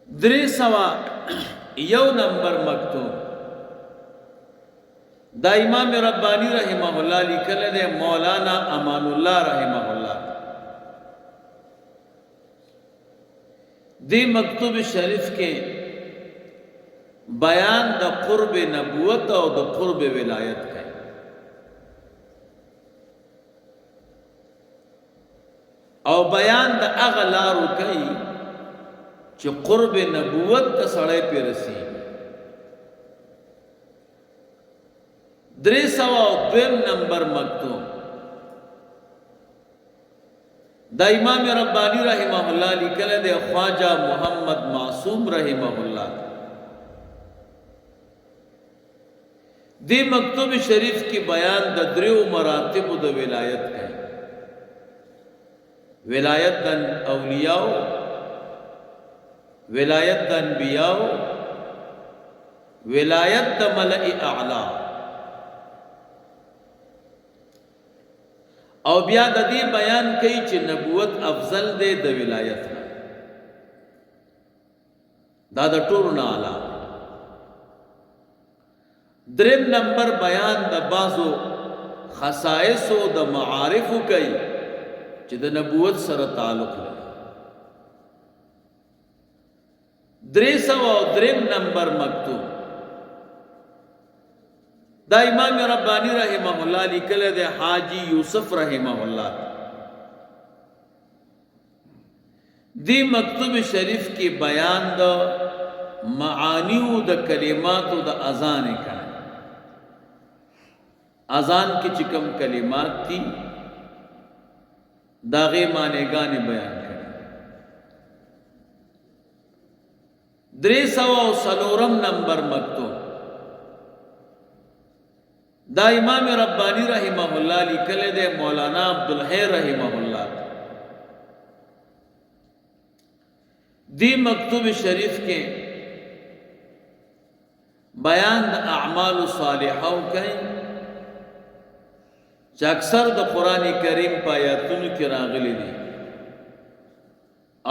درې سوه یو نمبر مکتوب دا امام ربانی رحمه الله لیکل دی مولانا امان الله رحمه الله دی مکتوب شریف کې بیان د قرب نبوت او د قرب ولایت کوي او بیان د هغه لارو کوي چې قرب نبوت ته سړی پې رسېږي. 302 نمبر مکتوب دا امام ربانی رحمه الله لیکل دی خواجہ محمد معصوم رحمه الله دی مکتوب شریف کی بیان د دریو مراتب د ولایت کوي. ولایت د اولیاء، ولایت د انبیاء، ولایت د ملأ اعلی او بیا د دې بیان کوي چې نبوت افضل دی د ولایت نه، دا د ټولو نه اعلی. 3 نمبر بیان د بعضو خصائص او د معارف کوي چې د نبوت سره تعلق لري. 303 نمبر مکتوب دا امام ربانی رحمه الله لیکل دی حاجی یوسف رحمه الله دی مکتوب شریف کی بیان د معانیو د کلماتو د اذان کړه. اذان کی چکم کلمات تھی داغے معنی گانے بیان کړي. 304 نمبر مکتوب دا امام ربانی رحمه الله لیکل دی مولانا عبدالحی رحمه الله دی مکتوب شریف کے بیان د اعمال صالحو کوي چې اکثر د قران کریم په آیاتونو کې راغلي دي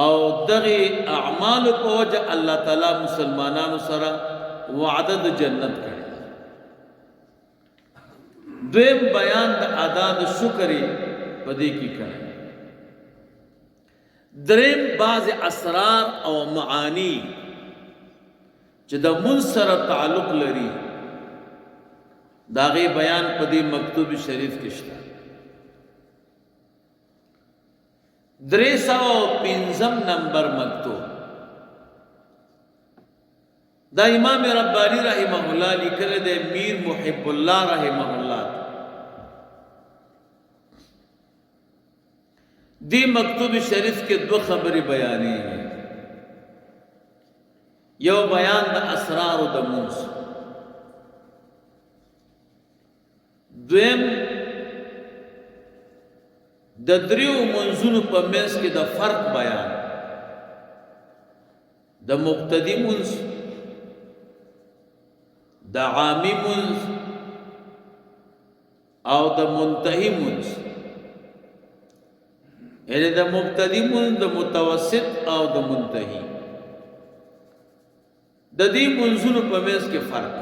او دغه اعمال په وجه الله تعالی مسلمانانو سره وعده د جنت کړي. دویم بیان د ادا د شکر په دې کې کړي. دریم بعض اسرار او معانی چې د مون سره تعلق لري داغه بیان په دې مکتوب شریف کې شته. 305 نمبر مکتوب دا امام ربانی رحمه الله لیکل دی میر محب الله رحمه الله دی مکتوب شریف کې دو خبرې بیانې دي. یو بیان د اسرار او د منس، دویم د دریو منځونو په منځ کې د فرق بیان، د مبتدی منځ، د عامی منځ او د منتهی منځ، یعنی د مبتدی منځ، د متوسط او د منتهی. د دې منځونو په منځ کې فرق